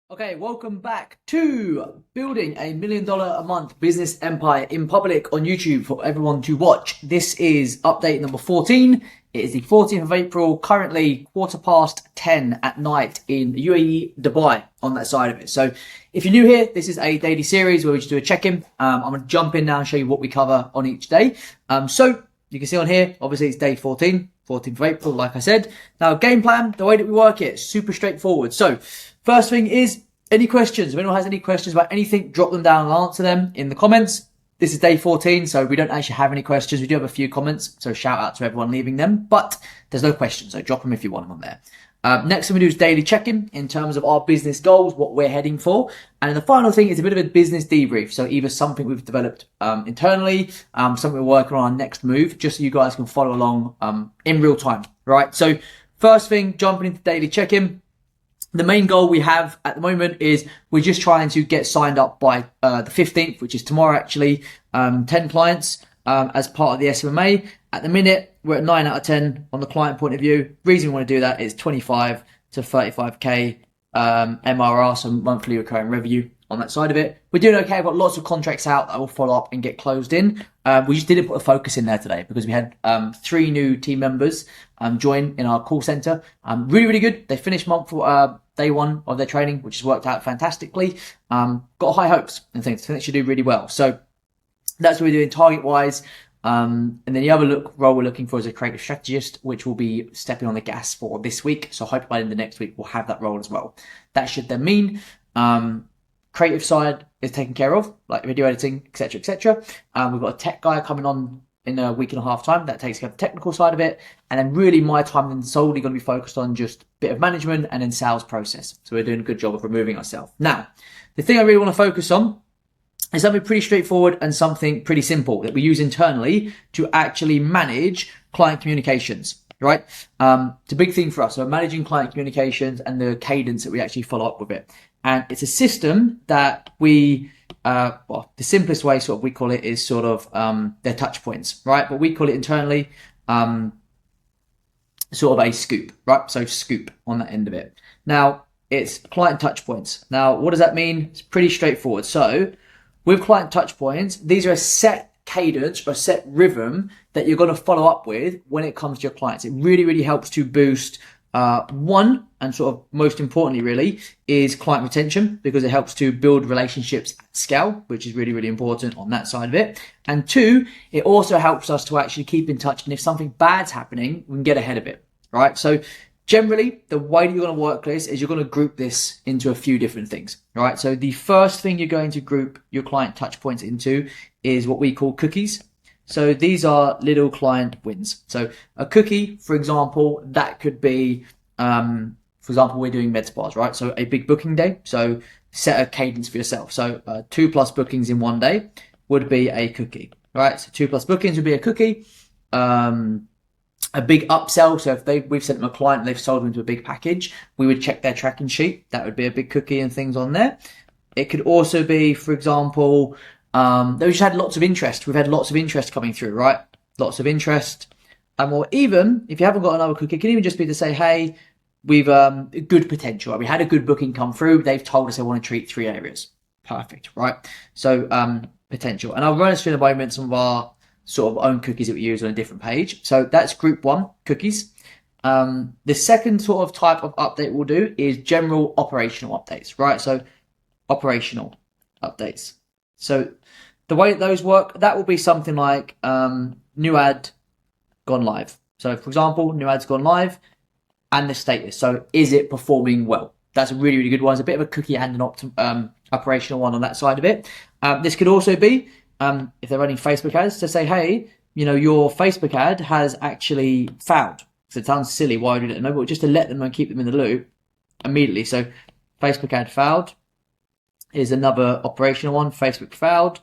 Okay, welcome back to Building a $1 Million a Month Business Empire in Public on YouTube for everyone to watch. This is update number 14. It is the 14th of April, currently 10:15 at night in UAE, Dubai, on that side of it. So if you're new here, this is a daily series where we just do a check-in. I'm going to jump in now and show you what we cover on each day. So you can see on here, obviously it's day 14th of April, like I said. Now, game plan, the way that we work it, super straightforward. So first thing is, any questions? If anyone has any questions about anything, drop them down and I'll answer them in the comments. This is day 14, so we don't actually have any questions. We do have a few comments, so shout out to everyone leaving them, but there's no questions, so drop them if you want them on there. Next thing we do is daily check-in in terms of our business goals, what we're heading for. And then the final thing is a bit of a business debrief. So either something we've developed internally, something we're working on our next move, just so you guys can follow along in real time, right? So first thing, jumping into daily check-in. The main goal we have at the moment is we're just trying to get signed up by the 15th, which is tomorrow actually, 10 clients as part of the SMMA. At the minute, we're at 9 out of 10 on the client point of view. Reason we want to do that is 25 to 35k MRR, so monthly recurring revenue on that side of it. We're doing okay. I've got lots of contracts out that will follow up and get closed in. We just didn't put a focus in there today because we had 3 new team members join in our call center. Really good. They finished day 1 of their training, which has worked out fantastically. Got high hopes and things. I think they should do really well. So that's what we're doing target wise. And then the other role we're looking for is a creative strategist, which will be stepping on the gas for this week. So I hope by the end of next week we'll have that role as well. That should then mean creative side is taken care of, like video editing, etc., etc. We've got a tech guy coming on in a week and a half time that takes care of the technical side of it. And then really my time then solely going to be focused on just a bit of management and then sales process. So we're doing a good job of removing ourselves. Now, the thing I really want to focus on is something pretty straightforward and something pretty simple that we use internally to actually manage client communications, right? It's a big thing for us. So managing client communications and the cadence that we actually follow up with it. And it's a system that we, the simplest way sort of we call it is sort of their touch points, right? But we call it internally sort of a scoop, right? So scoop on that end of it. Now, it's client touch points. Now, what does that mean? It's pretty straightforward. So with client touch points, these are a set cadence or a set rhythm that you're going to follow up with when it comes to your clients. It really, really helps to boost one, and sort of most importantly really, is client retention, because it helps to build relationships at scale, which is really, really important on that side of it. And 2, it also helps us to actually keep in touch. And if something bad's happening, we can get ahead of it, right? So generally, the way that you're going to work this is you're going to group this into a few different things, right? So the first thing you're going to group your client touch points into is what we call cookies. So these are little client wins. So a cookie, for example, that could be, for example, we're doing med spas, right? So a big booking day. So set a cadence for yourself. So 2+ bookings in one day would be a cookie, right? So 2+ bookings would be a cookie. A big upsell. So if we've sent them a client and they've sold them to a big package, we would check their tracking sheet. That would be a big cookie and things on there. It could also be, for example, they just had lots of interest. We've had lots of interest coming through, right? Lots of interest. Or even if you haven't got another cookie, it can even just be to say, hey, we've good potential. We had a good booking come through. They've told us they want to treat 3 areas. Perfect, right? So potential. And I'll run us through in a moment some of our sort of own cookies that we use on a different page. So that's group 1, cookies. The second sort of type of update we'll do is general operational updates, right? So operational updates. So the way those work, that will be something like new ad gone live. So for example, new ad's gone live and the status. So is it performing well? That's a really, really good one. It's a bit of a cookie and an operational one on that side of it. This could also be, if they're running Facebook ads, to say, hey, you know, your Facebook ad has actually failed. So it sounds silly, why would you let them know? But just to let them and keep them in the loop immediately. So Facebook ad failed is another operational one. Facebook failed.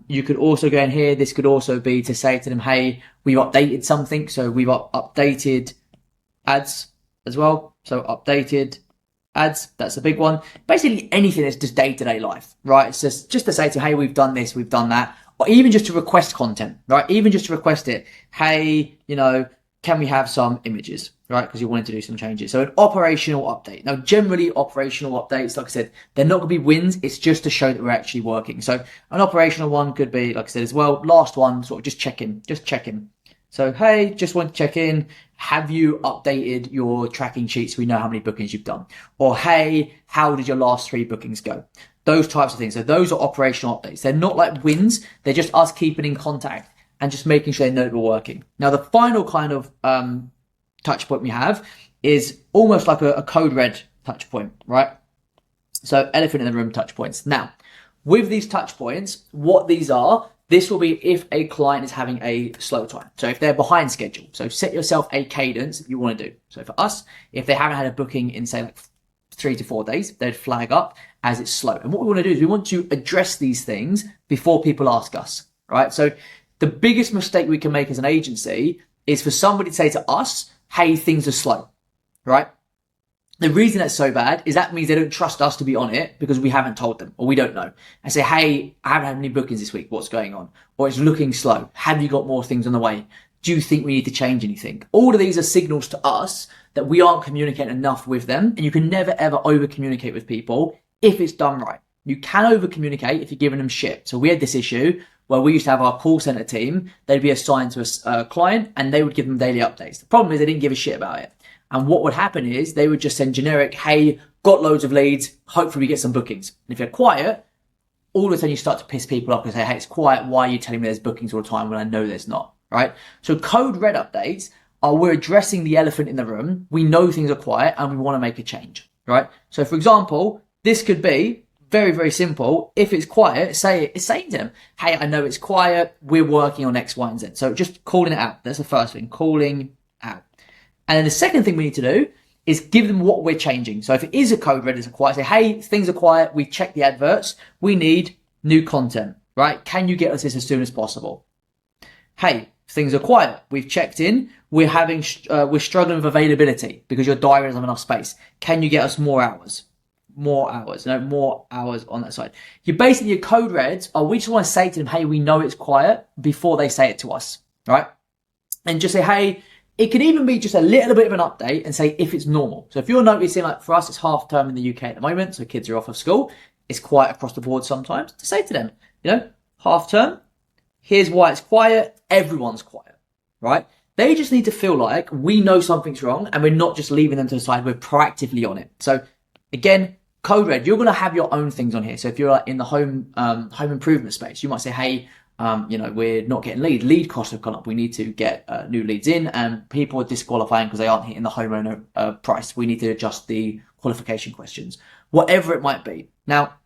You could also go in here. This could also be to say to them, hey, we've updated something. So we've updated ads as well. So updated ads, that's a big one. Basically anything that's just day-to-day life, right? It's just to say to, hey, we've done this, we've done that. Or even just to request content, right? Even just to request it. Hey, you know, can we have some images, right? Because you wanted to do some changes. So an operational update. Now, generally operational updates, like I said, they're not going to be wins. It's just to show that we're actually working. So an operational one could be, like I said as well, last one, sort of just check in. So, hey, just want to check in. Have you updated your tracking sheet so we know how many bookings you've done? Or, hey, how did your last 3 bookings go? Those types of things. So those are operational updates. They're not like wins. They're just us keeping in contact and just making sure they know that we're working. Now, the final kind of touch point we have is almost like a code red touch point, right? So elephant in the room touch points. Now, with these touch points, what these are, this will be if a client is having a slow time. So if they're behind schedule. So set yourself a cadence that you want to do. So for us, if they haven't had a booking in, say, like 3 to 4 days, they'd flag up as it's slow. And what we want to do is we want to address these things before people ask us, right? So the biggest mistake we can make as an agency is for somebody to say to us, hey, things are slow, right? The reason that's so bad is that means they don't trust us to be on it because we haven't told them or we don't know. And say, hey, I haven't had any bookings this week. What's going on? Or it's looking slow. Have you got more things on the way? Do you think we need to change anything? All of these are signals to us that we aren't communicating enough with them. And you can never, ever over communicate with people if it's done right. You can over communicate if you're giving them shit. So we had this issue where we used to have our call center team. They'd be assigned to a client and they would give them daily updates. The problem is they didn't give a shit about it. And what would happen is they would just send generic, hey, got loads of leads. Hopefully we get some bookings. And if you're quiet, all of a sudden you start to piss people off and say, hey, it's quiet. Why are you telling me there's bookings all the time when I know there's not, right? So code red updates are we're addressing the elephant in the room. We know things are quiet and we want to make a change, right? So for example, this could be very, very simple. If it's quiet, it's saying to them, hey, I know it's quiet. We're working on X, Y, and Z. So just calling it out. That's the first thing, calling out. And then the second thing we need to do is give them what we're changing. So if it is a code red, it's a quiet, say, hey, things are quiet. We checked the adverts. We need new content, right? Can you get us this as soon as possible? Hey, things are quiet. We've checked in. We're struggling with availability because your diary doesn't have enough space. Can you get us more hours? More hours on that side. You basically, your code reds are, we just want to say to them, hey, we know it's quiet before they say it to us, right? And just say, hey, it could even be just a little bit of an update and say if it's normal. So if you're noticing, like for us, it's half term in the UK at the moment, so kids are off of school. It's quiet across the board sometimes. To say to them, half term, here's why it's quiet. Everyone's quiet, right? They just need to feel like we know something's wrong and we're not just leaving them to the side. We're proactively on it. So again, code red, you're going to have your own things on here. So if you're like in the home improvement space, you might say, hey, we're not getting leads. Lead costs have gone up. We need to get new leads in, and people are disqualifying because they aren't hitting the homeowner price. We need to adjust the qualification questions, whatever it might be. Now,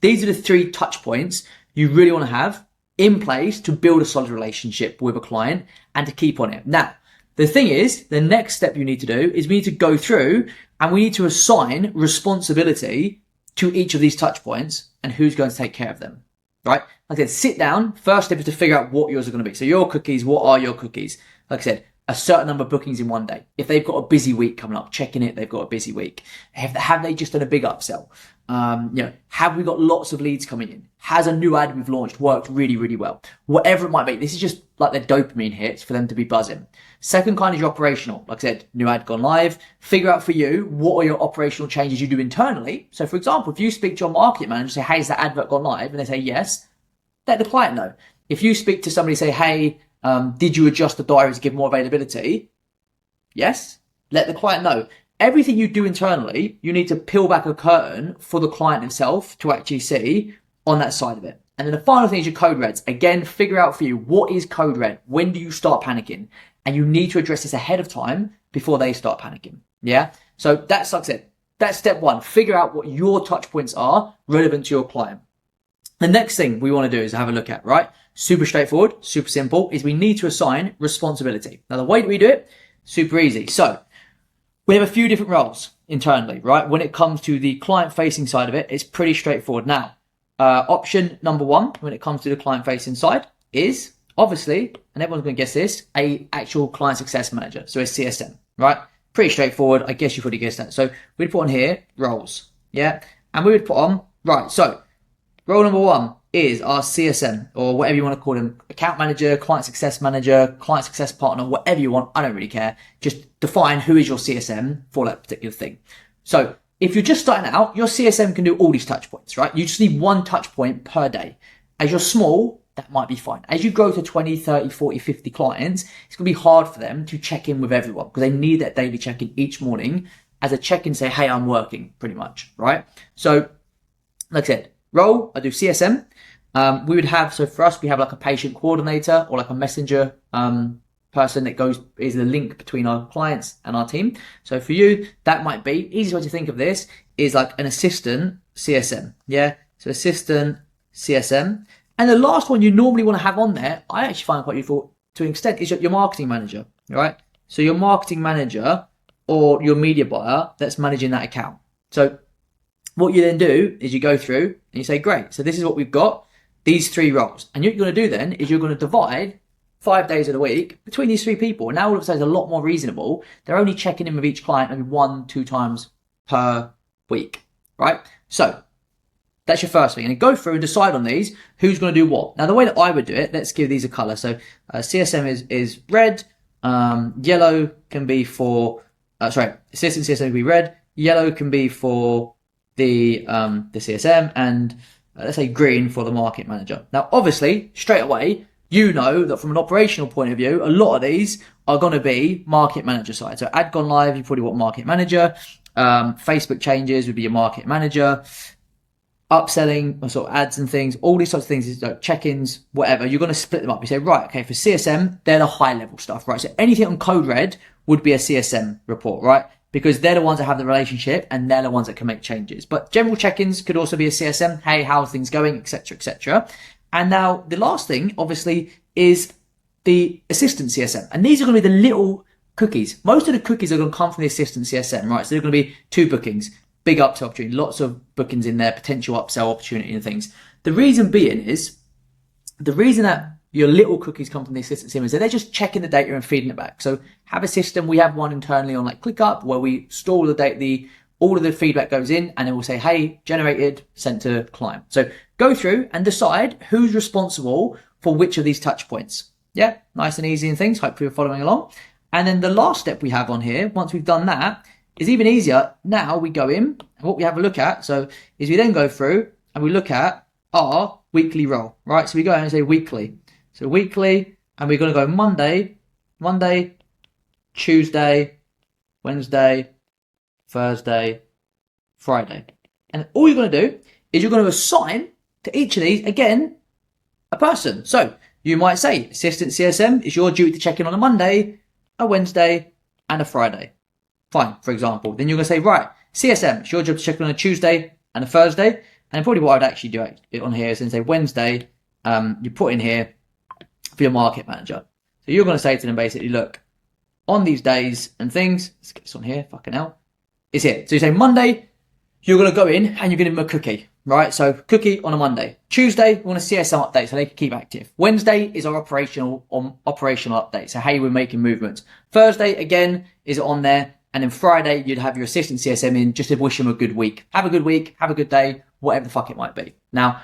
these are the 3 touch points you really want to have in place to build a solid relationship with a client and to keep on it. Now, the thing is, the next step you need to do is we need to go through and we need to assign responsibility to each of these touch points and who's going to take care of them, right? Like I said, sit down. First step is to figure out what yours are going to be. So your cookies, what are your cookies? Like I said, a certain number of bookings in one day. If they've got a busy week coming up, checking it, they've got a busy week. Have they just done a big upsell? Have we got lots of leads coming in? Has a new ad we've launched worked really, really well? Whatever it might be. This is just like their dopamine hits for them to be buzzing. Second kind is your operational. Like I said, new ad gone live. Figure out for you, what are your operational changes you do internally? So for example, if you speak to your market manager and say, hey, has that advert gone live? And they say yes, let the client know. If you speak to somebody, say, hey, did you adjust the diary to give more availability? Yes, let the client know. Everything you do internally, you need to peel back a curtain for the client himself to actually see on that side of it. And then the final thing is your code reds. Again, figure out for you, what is code red? When do you start panicking? And you need to address this ahead of time before they start panicking. Yeah. So that's, like I said, that's step 1. Figure out what your touch points are relevant to your client. The next thing we want to do is have a look at, right? Super straightforward, super simple, is we need to assign responsibility. Now, the way that we do it, super easy. So we have a few different roles internally, right? When it comes to the client-facing side of it, it's pretty straightforward. Now, option number 1, when it comes to the client-facing side, is obviously, and everyone's going to guess this, a actual client success manager. So a CSM, right? Pretty straightforward. I guess you've already guessed that. So we'd put on here roles, yeah? And we would put on, right, so role number 1 is our CSM, or whatever you want to call them, account manager, client success partner, whatever you want. I don't really care. Just define who is your CSM for that particular thing. So if you're just starting out, your CSM can do all these touch points, right? You just need one touch point per day. As you're small, that might be fine. As you grow to 20, 30, 40, 50 clients, it's going to be hard for them to check in with everyone because they need that daily check-in each morning as a check-in, say, hey, I'm working, pretty much, right? So, like I said, role, I do CSM. We would have, so for us, we have like a patient coordinator or like a messenger person that is the link between our clients and our team. So for you, that might be, easiest way to think of this is like an assistant CSM. Yeah. So assistant CSM. And the last one you normally want to have on there, I actually find quite useful to an extent, is your marketing manager, right? So your marketing manager or your media buyer that's managing that account. So what you then do is you go through and you say, great, so this is what we've got, these 3 roles. And what you're going to do then is you're going to divide 5 days of the week between these 3 people. And now all of a sudden it's a lot more reasonable. They're only checking in with each client maybe 1-2 times per week, right? So that's your first thing. And then go through and decide on these, who's going to do what. Now, the way that I would do it, let's give these a color. So CSM is red. Yellow can be for, assistant CSM can be red. Yellow can be for the CSM, and let's say green for the market manager. Now, obviously, straight away, you know that from an operational point of view, a lot of these are going to be market manager side. So ad gone live, you probably want market manager. Facebook changes would be your market manager. Upselling or sort of ads and things, all these sorts of things, is like check-ins, whatever. You're going to split them up. You say, right, okay, for CSM, they're the high level stuff, right? So anything on code red would be a CSM report, right? Because they're the ones that have the relationship and they're the ones that can make changes. But general check-ins could also be a CSM. Hey, how are things going, etc., etc. And now the last thing, obviously, is the assistant CSM. And these are going to be the little cookies. Most of the cookies are going to come from the assistant CSM, right? So they're going to be 2 bookings. Big upsell opportunity, lots of bookings in there, potential upsell opportunity and things. The reason that your little cookies come from the assistant CSM is that they're just checking the data and feeding it back. So have a system. We have one internally on like ClickUp where we store all the data, all of the feedback goes in, and then we'll say, hey, generated, sent to client. So go through and decide who's responsible for which of these touch points. Yeah, nice and easy and things. Hopefully you're following along. And then the last step we have on here, once we've done that, is even easier. Now we go in and what we have a look at, so is we then go through and we look at our weekly role, right? So we go ahead and say weekly. So weekly, and we're going to go Monday, Tuesday, Wednesday, Thursday, Friday. And all you're going to do is you're going to assign to each of these, again, a person. So you might say assistant CSM is your duty to check in on a Monday, a Wednesday, and a Friday. Fine, for example. Then you're going to say, right, CSM, it's your job to check in on a Tuesday and a Thursday. And probably what I'd actually do it on here is then say Wednesday, you put in here for your market manager. So you're going to say to them basically, look, on these days and things, let's get this on here, fucking hell, it's here. So you say Monday, you're going to go in and you're going to give them a cookie, right? So cookie on a Monday. Tuesday, we want a CSM update so they can keep active. Wednesday is our operational update. So hey, we're making movements. Thursday, again, is on there. And then Friday, you'd have your assistant CSM in just to wish them a good week. Have a good week, have a good day, whatever the fuck it might be. Now,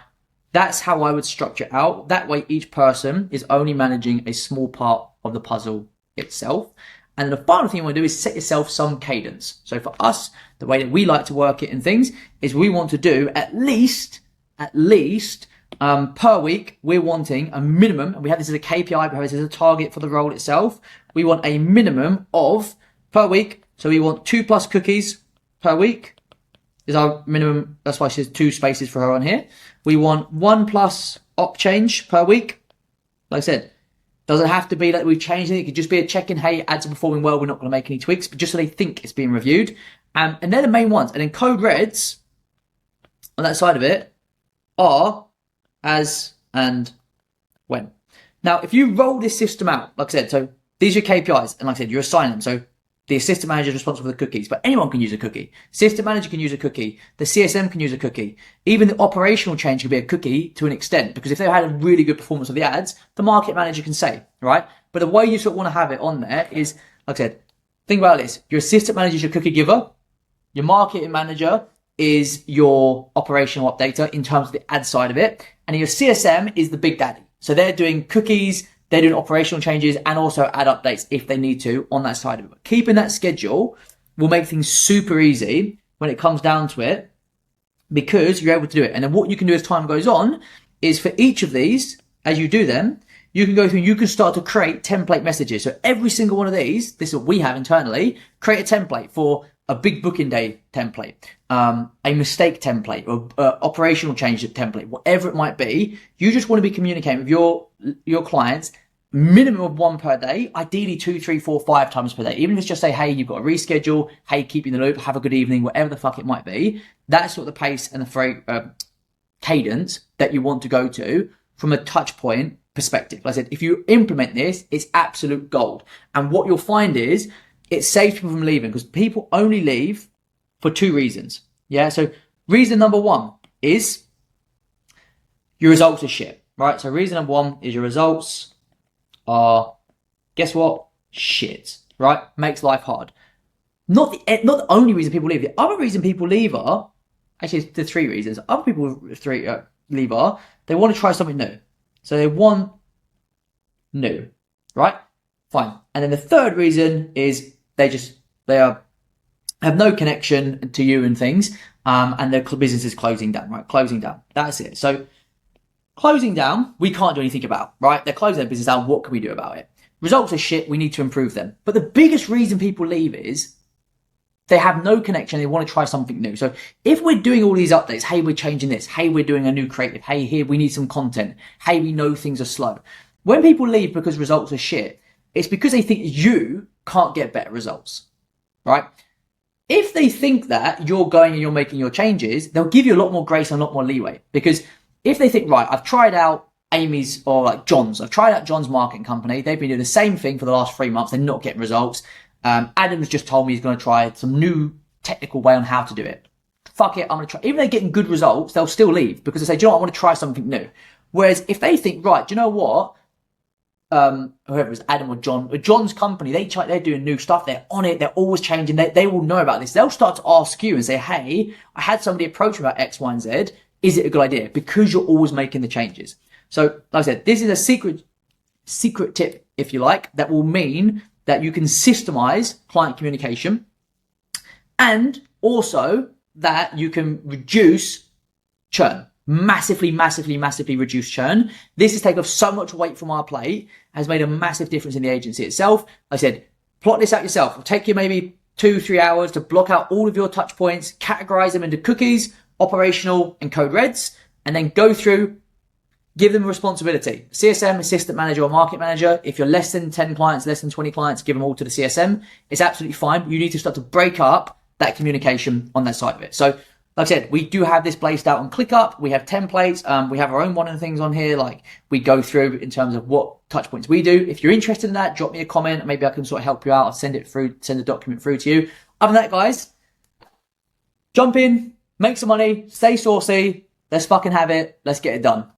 that's how I would structure it out. That way, each person is only managing a small part of the puzzle itself. And the final thing you want to do is set yourself some cadence. So for us, the way that we like to work it and things is we want to do at least per week, we're wanting a minimum, and we have this as a KPI, we have this as a target for the role itself. We want a minimum of per week. So we want 2+ cookies per week is our minimum. That's why she has 2 spaces for her on here. We want 1+ op change per week. Like I said, doesn't have to be that we've changed it. It could just be a check-in. Hey, ads are performing well. We're not going to make any tweaks, but just so they think it's being reviewed. And they're the main ones. And then code reds on that side of it are as and when. Now, if you roll this system out, like I said, so these are your KPIs. And like I said, you're assigning them. So the assistant manager is responsible for the cookies, but anyone can use a cookie. Assistant manager can use a cookie. The CSM can use a cookie. Even the operational change can be a cookie to an extent, because if they had a really good performance of the ads, the market manager can say, right? But the way you sort of want to have it on there is, like I said, think about this. Your assistant manager is your cookie giver. Your marketing manager is your operational updater in terms of the ad side of it. and your CSM is the big daddy. So they're doing cookies, they're doing operational changes, and also add updates if they need to on that side of it. But keeping that schedule will make things super easy when it comes down to it, because you're able to do it. And then what you can do as time goes on is for each of these, as you do them, you can go through and you can start to create template messages. So every single one of these, this is what we have internally, create a template for a big booking day template, a mistake template, or operational change template, whatever it might be. You just want to be communicating with your clients, minimum of 1 per day, ideally 2, 3, 4, 5 times per day. Even if it's just say, hey, you've got to reschedule, hey, keep you in the loop, have a good evening, whatever the fuck it might be. That's sort of the pace and the cadence that you want to go to from a touch point perspective. Like I said, if you implement this, it's absolute gold. And what you'll find is it saves people from leaving, because people only leave for 2 reasons. Yeah. So reason number 1 is your results are shit, right? So reason number 1 is your results are, guess what? Shit, right? Makes life hard. Not the only reason people leave. The other reason people leave are, actually, the 3 reasons. Other people leave are, they want to try something new. So they want new, right? Fine. And then the 3rd reason is they have no connection to you and things, and their business is closing down, right? Closing down. That's it. So closing down, we can't do anything about, right? They're closing their business down. What can we do about it? Results are shit. We need to improve them. But the biggest reason people leave is they have no connection. They want to try something new. So if we're doing all these updates, hey, we're changing this. Hey, we're doing a new creative. Hey, here, we need some content. Hey, we know things are slow. When people leave because results are shit, it's because they think you can't get better results, right? If they think that you're going and you're making your changes, they'll give you a lot more grace and a lot more leeway. Because if they think, right, I've tried out Amy's or like John's, I've tried out John's marketing company. They've been doing the same thing for the last 3 months. They're not getting results. Adam's just told me he's going to try some new technical way on how to do it. Fuck it, I'm going to try. Even if they're getting good results, they'll still leave because they say, do you know what, I want to try something new. Whereas if they think, right, do you know what? Whoever it was, Adam or John, or John's company, they're doing new stuff. They're on it. They're always changing. They will know about this. They'll start to ask you and say, hey, I had somebody approach me about X, Y, and Z. Is it a good idea? Because you're always making the changes. So, like I said, this is a secret tip, if you like, that will mean that you can systemize client communication, and also that you can reduce churn. Massively reduce churn. This has taken off so much weight from our plate, has made a massive difference in the agency itself. Like I said, plot this out yourself. It'll take you maybe 2-3 hours to block out all of your touch points, categorize them into cookies, operational, and code reds, and then go through, give them responsibility. CSM, assistant manager, or market manager. If you're less than 10 clients, less than 20 clients, give them all to the CSM. It's absolutely fine. You need to start to break up that communication on that side of it. So, like I said, we do have this placed out on ClickUp. We have templates. We have our own one of the things on here. Like we go through in terms of what touch points we do. If you're interested in that, drop me a comment. Maybe I can sort of help you out. I'll send the document through to you. Other than that, guys, jump in, make some money, stay saucy. Let's fucking have it. Let's get it done.